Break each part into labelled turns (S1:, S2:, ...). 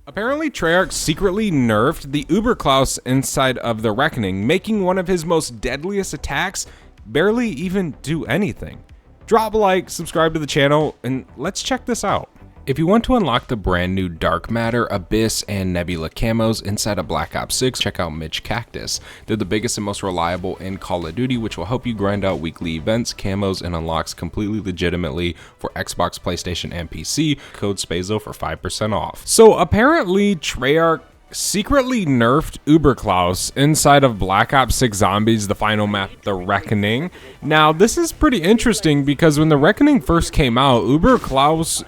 S1: Apparently, Treyarch secretly nerfed the Uberclaus inside of the Reckoning, making one of his most deadliest attacks barely even do anything. Drop a like, subscribe to the channel, and let's check this out. If you want to unlock the brand new Dark Matter, Abyss, and Nebula camos inside of Black Ops 6, check out Mitch Cactus. They're the biggest and most reliable in Call of Duty, which will help you grind out weekly events, camos, and unlocks completely legitimately for Xbox, PlayStation, and PC. Code SPAZO for 5% off. So apparently Treyarch secretly nerfed Uberclaus inside of Black Ops 6 Zombies, the final map, The Reckoning. Now, this is pretty interesting because when The Reckoning first came out, Uberclaus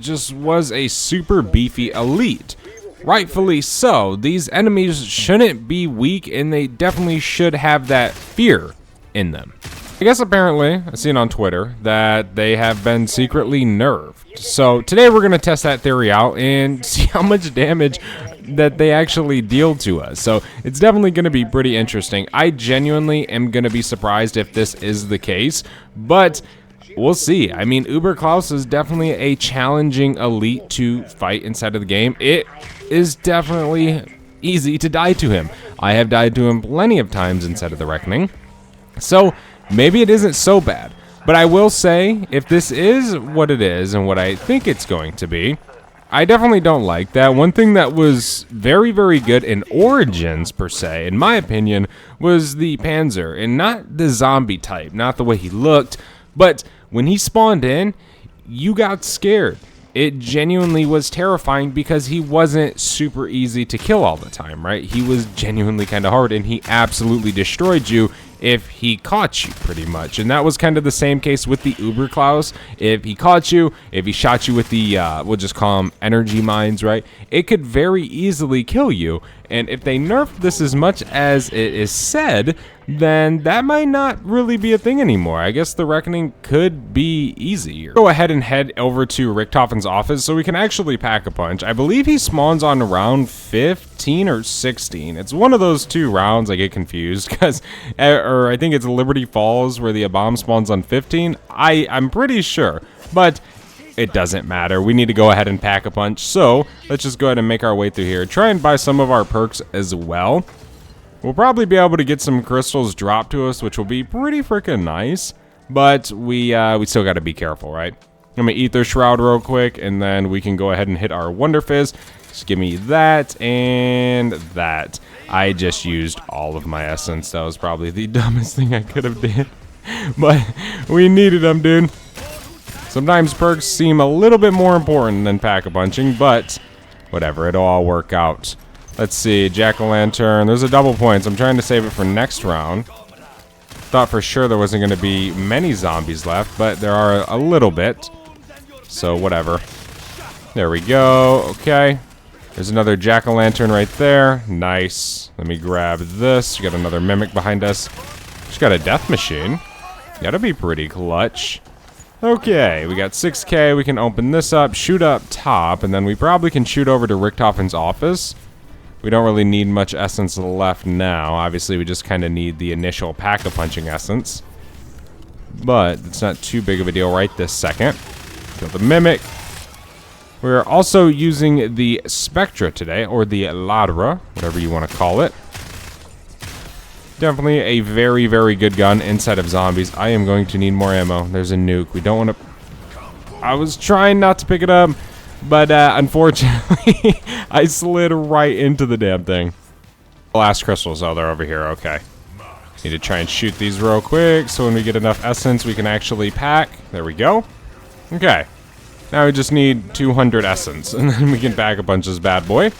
S1: just was a super beefy elite. Rightfully so. These enemies shouldn't be weak, and they definitely should have that fear in them. I guess apparently, I've seen on Twitter that they have been secretly nerfed. So today we're going to test that theory out and see how much damage that they actually deal to us. So it's definitely going to be pretty interesting. I genuinely am going to be surprised if this is the case, but we'll see. I mean, Uberclaus is definitely a challenging elite to fight inside of the game. It is definitely easy to die to him. I have died to him plenty of times inside of the Reckoning. So maybe it isn't so bad. But I will say, if this is what it is and what I think it's going to be, I definitely don't like that. One thing that was very, very good in Origins, per se, in my opinion, was the Panzer. And not the zombie type, not the way he looked, but when he spawned in, you got scared. It genuinely was terrifying because he wasn't super easy to kill all the time, right? He was genuinely kind of hard, and he absolutely destroyed you if he caught you, pretty much. And that was kind of the same case with the Uberclaus. If he caught you, if he shot you with the, we'll just call them energy mines, right? It could very easily kill you. And if they nerfed this as much as it is said, then that might not really be a thing anymore. I guess the Reckoning could be easier. Go ahead and head over to Richtofen's office so we can actually pack a punch. I believe he spawns on round 15 or 16. It's one of those two rounds. I get confused because, or I think it's Liberty Falls where the bomb spawns on 15. I'm pretty sure, but it doesn't matter. We need to go ahead and pack a punch. So let's just go ahead and make our way through here. Try and buy some of our perks as well. We'll probably be able to get some crystals dropped to us, which will be pretty freaking nice. But we still got to be careful, right? I'm going to Ether Shroud real quick, and then we can go ahead and hit our Wonder Fizz. Just give me that and that. I just used all of my essence. That was probably the dumbest thing I could have did. But we needed them, dude. Sometimes perks seem a little bit more important than pack-a-punching, but whatever, it'll all work out. Let's see, Jack-o'-lantern. There's a double points. I'm trying to save it for next round. Thought for sure there wasn't going to be many zombies left, but there are a little bit. So whatever. There we go. Okay. There's another Jack-o'-lantern right there. Nice. Let me grab this. We got another mimic behind us. Just got a death machine. Gotta be pretty clutch. Okay, we got 6K. We can open this up, shoot up top, and then we probably can shoot over to Richtofen's office. We don't really need much essence left now. Obviously, we just kind of need the initial pack-a-punching essence. But it's not too big of a deal right this second. Kill the Mimic. We're also using the Spectra today, or the Ladra, whatever you want to call it. Definitely a very, very good gun inside of zombies. I am going to need more ammo. There's a nuke. We don't want to... I was trying not to pick it up, but unfortunately, I slid right into the damn thing. Last crystals. Oh, they're over here. Okay. Need to try and shoot these real quick, so when we get enough essence, we can actually pack. There we go. Okay. Now we just need 200 essence, and then we can pack a bunch of this bad boy.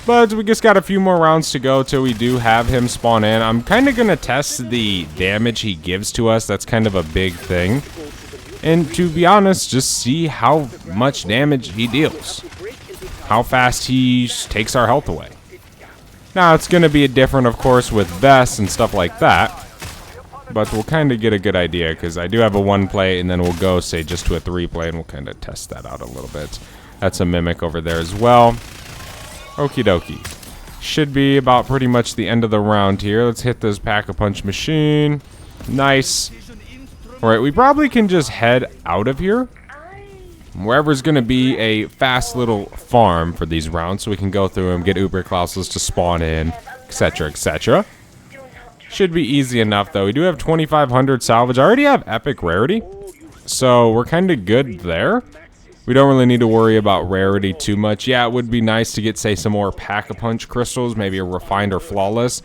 S1: But we just got a few more rounds to go till we do have him spawn in. I'm kind of going to test the damage he gives to us. That's kind of a big thing. And to be honest, just see how much damage he deals. How fast he takes our health away. Now, it's going to be different, of course, with vests and stuff like that. But we'll kind of get a good idea, because I do have a 1 play, and then we'll go, say, just to a 3 play, and we'll kind of test that out a little bit. That's a Mimic over there as well. Okie dokie. Should be about pretty much the end of the round here. Let's hit this pack-a-punch machine. Nice. Alright, we probably can just head out of here. Wherever's going to be a fast little farm for these rounds so we can go through them, get Uberclaus to spawn in, etc., etc. Should be easy enough, though. We do have 2,500 salvage. I already have epic rarity, so we're kind of good there. We don't really need to worry about rarity too much. Yeah, it would be nice to get, say, some more Pack-a-Punch crystals, maybe a refined or flawless,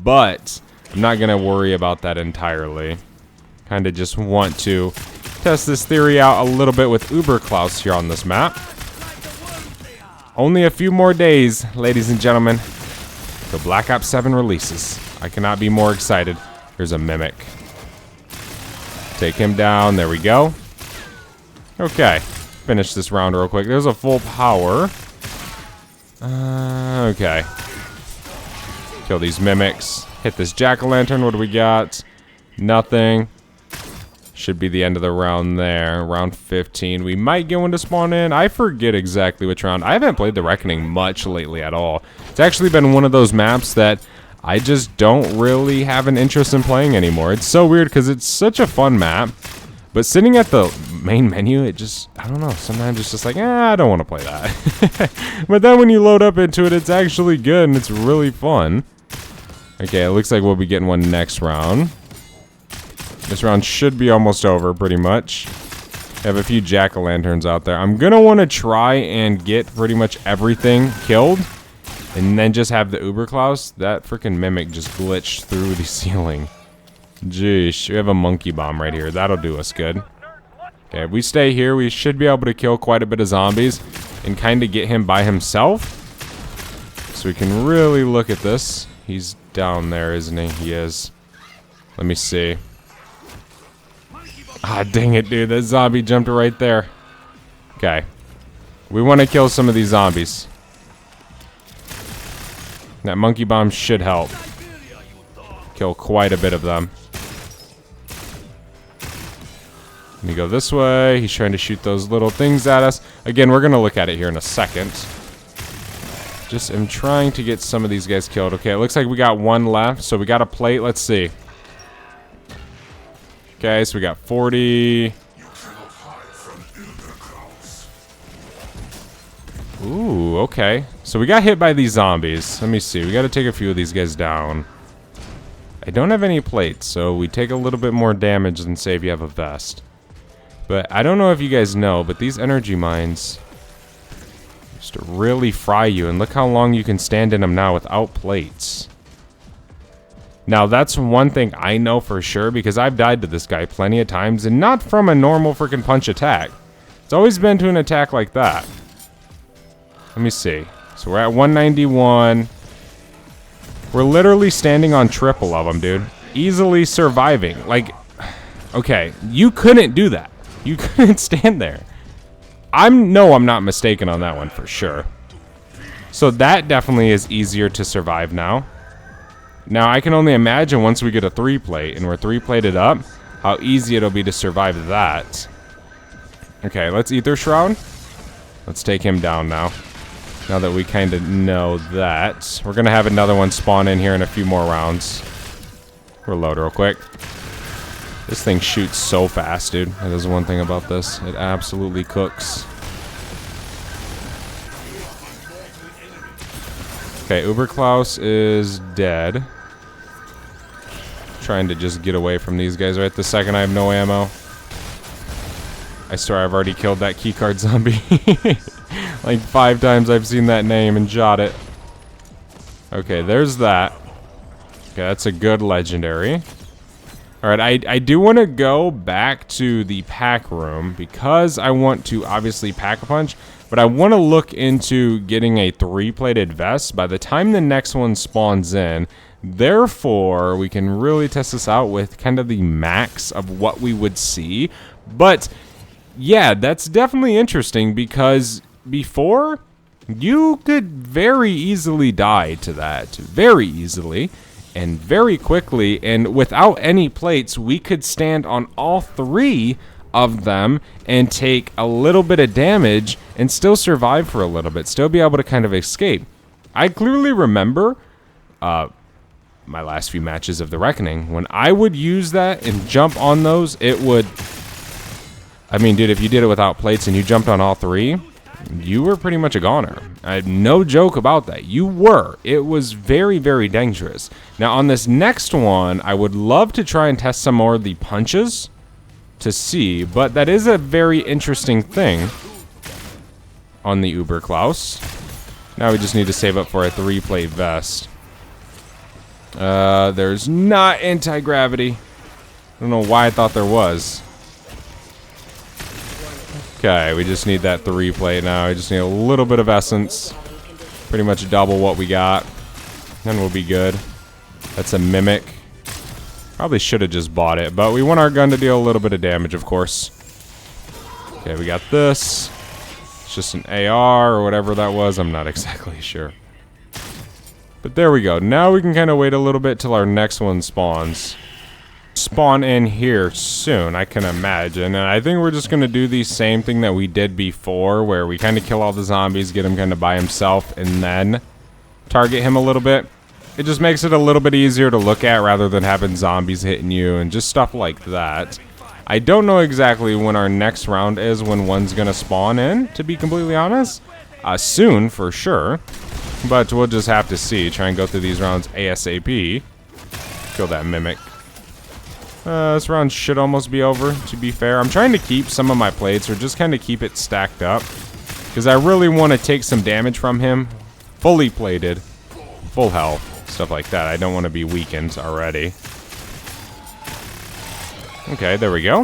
S1: but I'm not going to worry about that entirely. Kind of just want to test this theory out a little bit with Uberclaus here on this map. Only a few more days, ladies and gentlemen, till Black Ops 7 releases. I cannot be more excited. Here's a Mimic. Take him down. There we go. Okay. Finish this round real quick. There's a full power. Okay. Kill these Mimics. Hit this Jack-o'-lantern. What do we got? Nothing. Should be the end of the round there. Round 15. We might get one to spawn in. I forget exactly which round. I haven't played the Reckoning much lately at all. It's actually been one of those maps that I just don't really have an interest in playing anymore. It's so weird because it's such a fun map. But sitting at the main menu, it just, I don't know, sometimes it's just like, I don't want to play that. But then when you load up into it, it's actually good and it's really fun. Okay, it looks like we'll be getting one next round. This round should be almost over, pretty much. I have a few jack-o'-lanterns out there. I'm going to want to try and get pretty much everything killed. And then just have the Uberclaus. That freaking Mimic just glitched through the ceiling. Jeez, we have a monkey bomb right here. That'll do us good. Okay, if we stay here, we should be able to kill quite a bit of zombies and kind of get him by himself. So we can really look at this. He's down there, isn't he? He is. Let me see. Ah, dang it, dude. That zombie jumped right there. Okay. We want to kill some of these zombies. That monkey bomb should help. Kill quite a bit of them. Let me go this way. He's trying to shoot those little things at us. Again, we're going to look at it here in a second. Just am trying to get some of these guys killed. Okay, it looks like we got one left. So we got a plate. Let's see. Okay, so we got 40. Ooh, okay. So we got hit by these zombies. Let me see. We got to take a few of these guys down. I don't have any plates, so we take a little bit more damage than say if you have a vest. But I don't know if you guys know, but these energy mines used to really fry you, and look how long you can stand in them now without plates. Now, that's one thing I know for sure, because I've died to this guy plenty of times, and not from a normal freaking punch attack. It's always been to an attack like that. Let me see. So we're at 191. We're literally standing on triple of them, dude. Easily surviving. Like, okay, you couldn't do that. You couldn't stand there. I'm not mistaken on that one for sure. So that definitely is easier to survive now. Now, I can only imagine once we get a 3-plate and we're 3-plated up, how easy it'll be to survive that. Okay, let's Ether Shroud. Let's take him down now. Now that we kind of know that. We're going to have another one spawn in here in a few more rounds. Reload real quick. This thing shoots so fast, dude. That is one thing about this. It absolutely cooks. Okay, Uberclaus is dead. Trying to just get away from these guys right this second. I have no ammo. I swear I've already killed that keycard zombie. Like 5 times I've seen that name and shot it. Okay, there's that. Okay, that's a good legendary. Alright, I do want to go back to the pack room because I want to obviously Pack-a-Punch, but I want to look into getting a 3-plated vest by the time the next one spawns in. Therefore, we can really test this out with kind of the max of what we would see. But yeah, that's definitely interesting because before, you could very easily die to that. Very easily. And very quickly, and without any plates, we could stand on all 3 of them and take a little bit of damage and still survive for a little bit. Still be able to kind of escape. I clearly remember my last few matches of the Reckoning. When I would use that and jump on those, it would I mean, dude, if you did it without plates and you jumped on all three, you were pretty much a goner. I had no joke about that. You were. It was very, very dangerous. Now, on this next one, I would love to try and test some more of the punches to see, but that is a very interesting thing on the Uberclaus. Now we just need to save up for a 3-plate vest. There's not anti-gravity. I don't know why I thought there was. Okay, we just need that 3-plate now. We just need a little bit of essence. Pretty much double what we got. Then we'll be good. That's a mimic. Probably should have just bought it, but we want our gun to deal a little bit of damage, of course. Okay, we got this. It's just an AR or whatever that was. I'm not exactly sure. But there we go. Now we can kind of wait a little bit till our next one spawns. Spawn in here soon, I can imagine. And I think we're just going to do the same thing that we did before, where we kind of kill all the zombies, get him kind of by himself, and then target him a little bit. It just makes it a little bit easier to look at rather than having zombies hitting you and just stuff like that. I don't know exactly when our next round is, when one's going to spawn in, to be completely honest. Soon, for sure. But we'll just have to see. Try and go through these rounds ASAP. Kill that mimic. This round should almost be over, to be fair. I'm trying to keep some of my plates, or just kind of keep it stacked up, because I really want to take some damage from him. Fully plated. Full health. Stuff like that. I don't want to be weakened already. Okay, there we go.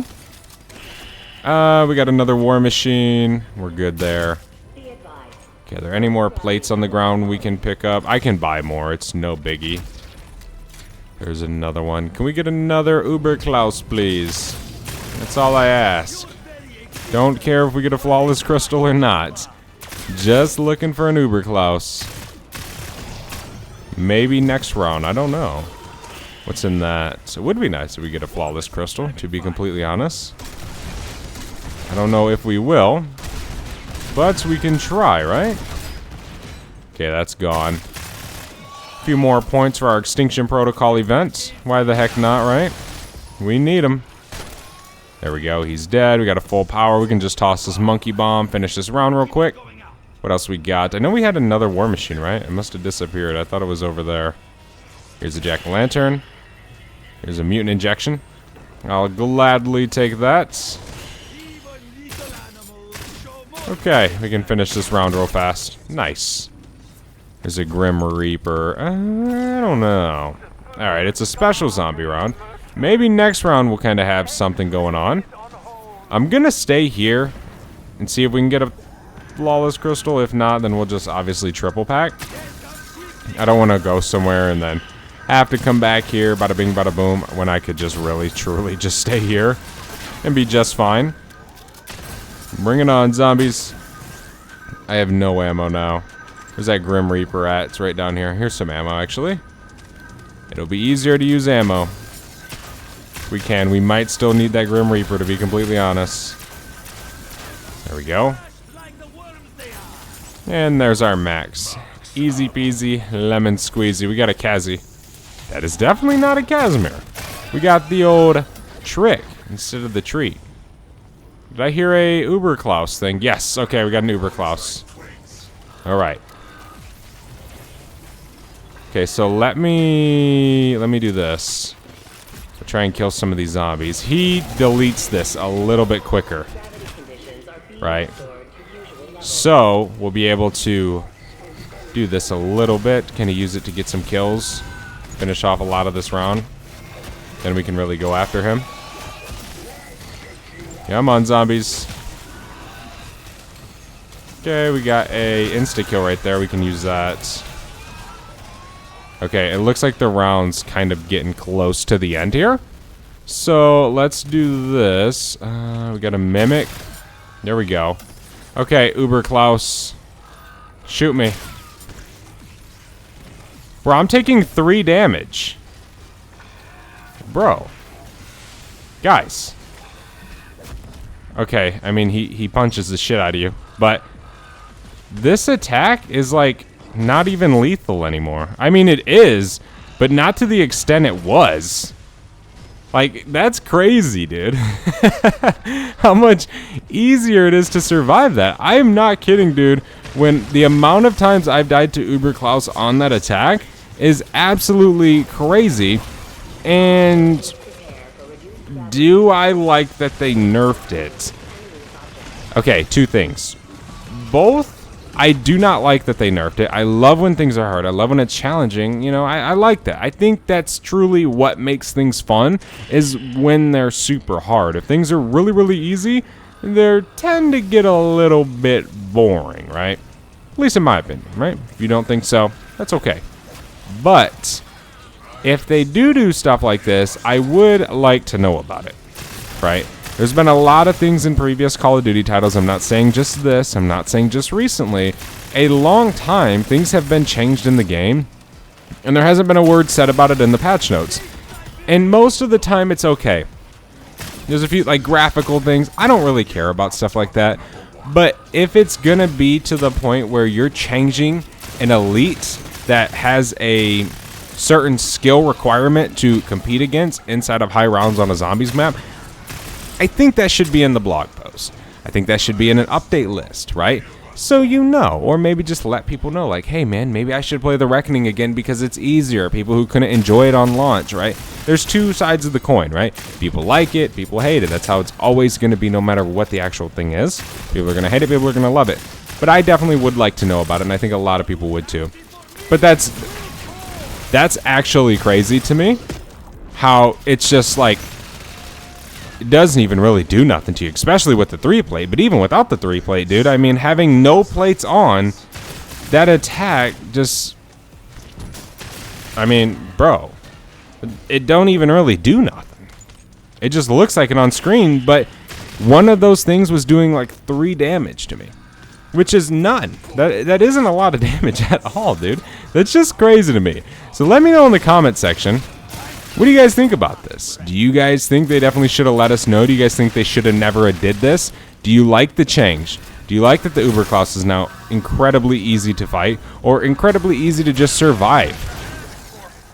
S1: We got another war machine. We're good there. Okay, are there any more plates on the ground we can pick up? I can buy more. It's no biggie. There's another one. Can we get another Uberclaus, please? That's all I ask. Don't care if we get a flawless crystal or not. Just looking for an Uberclaus. Maybe next round. I don't know. What's in that? So it would be nice if we get a flawless crystal, to be completely honest. I don't know if we will, but we can try, right? Okay, that's gone. A few more points for our Extinction Protocol event. Why the heck not, right? We need them. There we go. He's dead. We got a full power. We can just toss this monkey bomb, finish this round real quick. What else we got? I know we had another war machine, right? It must have disappeared. I thought it was over there. Here's a jack-o'-lantern. Here's a mutant injection. I'll gladly take that. Okay, we can finish this round real fast. Nice. There's a Grim Reaper. I don't know. Alright, it's a special zombie round. Maybe next round we'll kind of have something going on. I'm gonna stay here and see if we can get a flawless crystal. If not, then we'll just obviously triple pack. I don't want to go somewhere and then have to come back here, bada bing, bada boom, when I could just really, truly just stay here and be just fine. Bring it on, zombies. I have no ammo now. Where's that Grim Reaper at? It's right down here. Here's some ammo, actually. It'll be easier to use ammo. We can. We might still need that Grim Reaper, to be completely honest. There we go. And there's our max. Easy peasy, lemon squeezy. We got a Kazi. That is definitely not a Casimir. We got the old trick instead of the treat. Did I hear a Uberclaus thing? Yes. Okay, we got an Uberclaus. Alright. Okay, so let me do this. I'll try and kill some of these zombies. He deletes this a little bit quicker. Right. So, we'll be able to do this a little bit. Kind of use it to get some kills. Finish off a lot of this round. Then we can really go after him. Come on, zombies. Okay, we got a insta-kill right there. We can use that. Okay, it looks like the round's kind of getting close to the end here. So, let's do this. We got a mimic. There we go. Okay, Uberclaus. Shoot me. Bro, I'm taking 3 damage. Bro. Guys. Okay, I mean, he punches the shit out of you. But this attack is, like, not even lethal anymore. I mean, it is, but not to the extent it was. Like, that's crazy, dude. How much easier it is to survive that. I am not kidding, dude. When the amount of times I've died to Uberclaus on that attack is absolutely crazy. And do I like that they nerfed it? Okay, two things. Both, I do not like that they nerfed it. I love when things are hard. I love when it's challenging. You know, I like that. I think that's truly what makes things fun, is when they're super hard. If things are really, really easy, they tend to get a little bit boring, right? At least in my opinion, right? If you don't think so, that's okay. But if they do stuff like this, I would like to know about it, right? There's been a lot of things in previous Call of Duty titles. I'm not saying just this. I'm not saying just recently. A long time, things have been changed in the game, and there hasn't been a word said about it in the patch notes. And most of the time, it's okay. There's a few, like, graphical things. I don't really care about stuff like that. But if it's going to be to the point where you're changing an elite that has a certain skill requirement to compete against inside of high rounds on a zombies map, I think that should be in the blog post. I think that should be in an update list, right? So you know, or maybe just let people know, like, hey man, maybe I should play the Reckoning again because it's easier. People who couldn't enjoy it on launch, right? There's two sides of the coin, right? People like it, people hate it. That's how it's always going to be, no matter what the actual thing is. People are going to hate it, people are going to love it. But I definitely would like to know about it, and I think a lot of people would too. But that's actually crazy to me, how it's just like, it doesn't even really do nothing to you, especially with the 3-plate. But even without the 3-plate, dude, I mean, having no plates on, that attack just, I mean, bro, it don't even really do nothing. It just looks like it on screen, but one of those things was doing like 3 damage to me, which is none. That isn't a lot of damage at all, dude. That's just crazy to me. So let me know in the comment section, what do you guys think about this? Do you guys think they definitely should have let us know? Do you guys think they should have never did this? Do you like the change? Do you like that the Uberclaus is now incredibly easy to fight, or incredibly easy to just survive?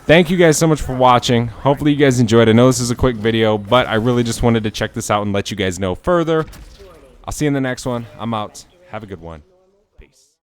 S1: Thank you guys so much for watching. Hopefully you guys enjoyed. I know this is a quick video, but I really just wanted to check this out and let you guys know further. I'll see you in the next one. I'm out. Have a good one.